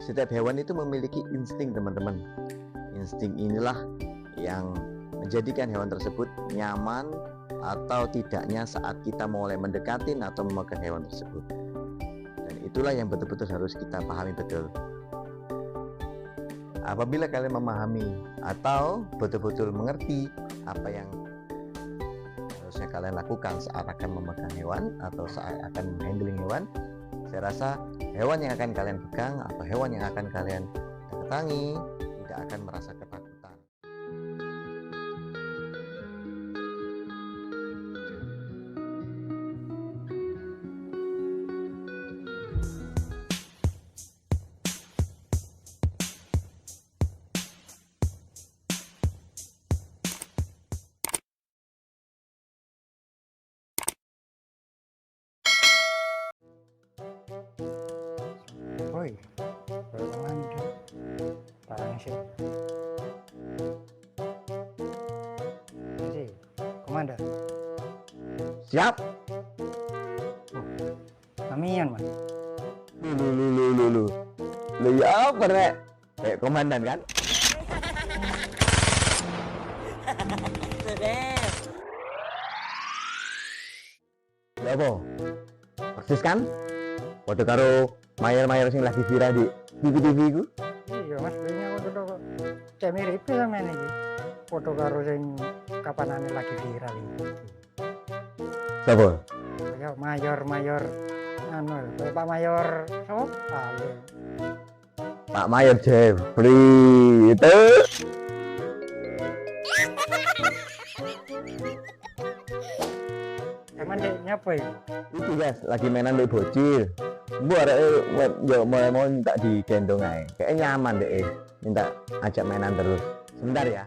Setiap hewan itu memiliki insting, teman-teman. Insting inilah yang menjadikan hewan tersebut nyaman atau tidaknya saat kita mulai mendekati atau memegang hewan tersebut. Dan itulah yang betul-betul harus kita pahami betul. Apabila kalian memahami atau betul-betul mengerti apa yang harusnya kalian lakukan saat akan memegang hewan atau saat akan handling hewan, saya rasa hewan yang akan kalian pegang atau hewan yang akan kalian datangi tidak akan merasa ketakutan. Woi, barengan deh. Barang sih. Jadi, komandan. Siap. Mamian, Mas. Lu ya apa rek? Kayak komandan kan? Ya apa? Persis kan? Waduh karo mayor-mayor sing lagi viral di TV ku. Iya, Mas, ini aku tuh kok cek mirip sama ini. Foto karo sing kapanane lagi viral iki. Siapa? Ya mayor anu, Pak Mayor sapa? Pak Mayor Jeffrey itu. Emang dek nyapa ya? Itu guys, lagi mainan di bocil. Bu yo mau minta digendong aja. Kayaknya nyaman deh. Minta ajak mainan terus. Sebentar ya.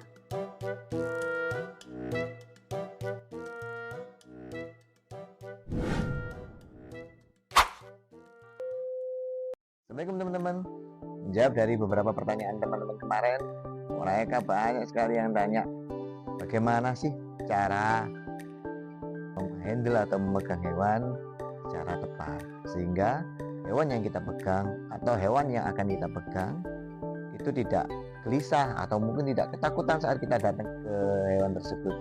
Assalamualaikum teman-teman. Menjawab dari beberapa pertanyaan teman-teman kemarin, mereka banyak sekali yang tanya bagaimana sih cara menghandle atau memegang hewan secara tepat sehingga hewan yang kita pegang atau hewan yang akan kita pegang itu tidak gelisah atau mungkin tidak ketakutan saat kita datang ke hewan tersebut.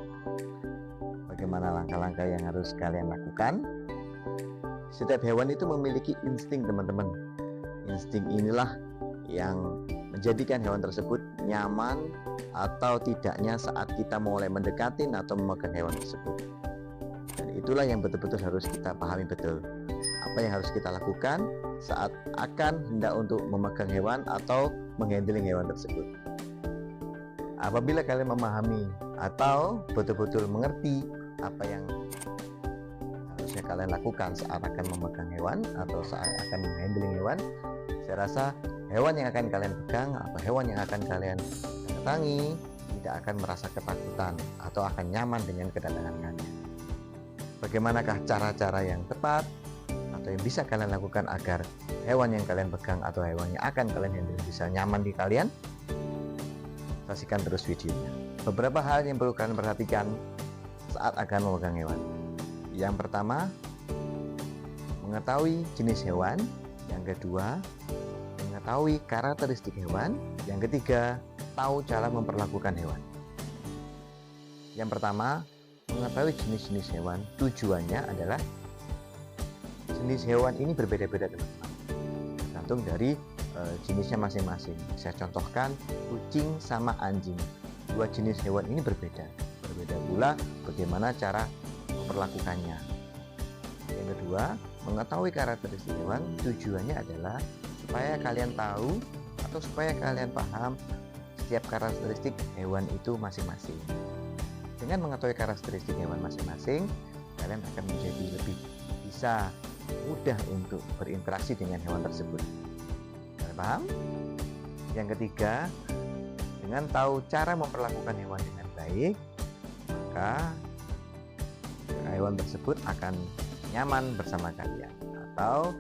Bagaimana langkah-langkah yang harus kalian lakukan? Setiap hewan itu memiliki insting, teman-teman. Insting inilah yang menjadikan hewan tersebut nyaman atau tidaknya saat kita mulai mendekati atau memegang hewan tersebut. Dan itulah yang betul-betul harus kita pahami betul. Apa yang harus kita lakukan saat akan hendak untuk memegang hewan atau menghandling hewan tersebut. Apabila kalian memahami atau betul-betul mengerti apa yang harusnya kalian lakukan saat akan memegang hewan atau saat akan menghandling hewan, saya rasa hewan yang akan kalian pegang atau hewan yang akan kalian datangi tidak akan merasa ketakutan atau akan nyaman dengan kedatangan kalian. Bagaimanakah cara-cara yang tepat atau yang bisa kalian lakukan agar hewan yang kalian pegang atau hewan yang akan kalian handle bisa nyaman di kalian? Saksikan terus videonya. Beberapa hal yang perlu kalian perhatikan saat akan memegang hewan. Yang pertama, mengetahui jenis hewan. Yang kedua, mengetahui karakteristik hewan. Yang ketiga, tahu cara memperlakukan hewan. Yang pertama, mengetahui jenis-jenis hewan. Tujuannya adalah jenis hewan ini berbeda-beda, teman-teman, tergantung dari jenisnya masing-masing. Saya contohkan kucing sama anjing. Dua jenis hewan ini berbeda pula bagaimana cara memperlakukannya. Yang kedua, mengetahui karakteristik hewan. Tujuannya adalah supaya kalian tahu atau supaya kalian paham setiap karakteristik hewan itu masing-masing. Dengan mengetahui karakteristik hewan masing-masing, kalian akan menjadi lebih bisa mudah untuk berinteraksi dengan hewan tersebut. Kalian paham? Yang ketiga, dengan tahu cara memperlakukan hewan dengan baik, maka hewan tersebut akan nyaman bersama kalian atau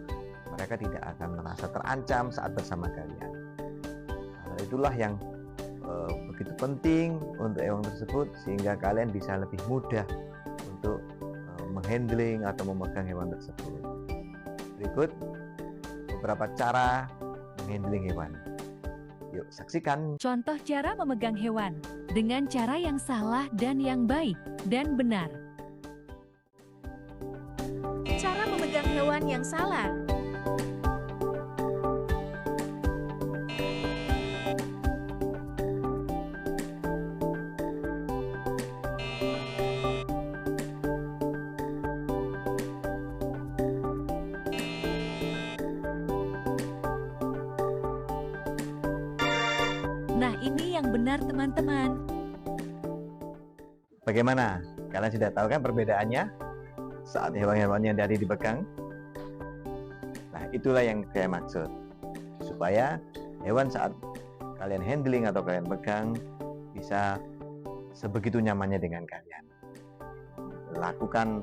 mereka tidak akan merasa terancam saat bersama kalian. Hal itulah yang begitu penting untuk hewan tersebut sehingga kalian bisa lebih mudah untuk menghandling atau memegang hewan tersebut. Berikut beberapa cara menghandling hewan. Yuk saksikan. Contoh cara memegang hewan dengan cara yang salah dan yang baik dan benar. Cara memegang hewan yang salah. Nah, ini yang benar, teman-teman. Bagaimana? Kalian sudah tahu kan perbedaannya saat hewan-hewan yang dari dipegang? Nah, itulah yang saya maksud. Supaya hewan saat kalian handling atau kalian pegang bisa sebegitu nyamannya dengan kalian. Lakukan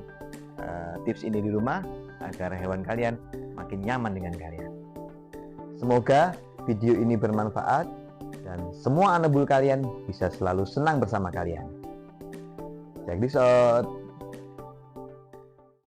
tips ini di rumah agar hewan kalian makin nyaman dengan kalian. Semoga video ini bermanfaat dan semua anak bul kalian bisa selalu senang bersama kalian. Check this out.